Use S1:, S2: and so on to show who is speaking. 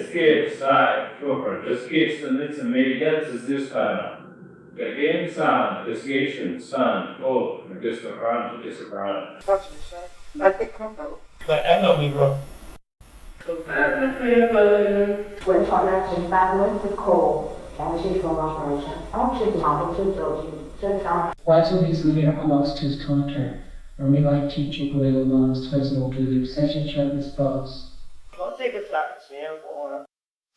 S1: Sketch side, sure, das geht's dann nicht mehr, jetzt ist das keiner. Der Gegenstand, das Gegenstand, Sun, oh, das ist der Rand, das ist der Rand. But I know we wrote.
S2: 文创呢是单位的口，然后是双方传承，然后是强的是走进正常。
S3: Why so easily lost his contact? Or may like teaching little lost his old session chat with spouse.
S4: 这个伞先过。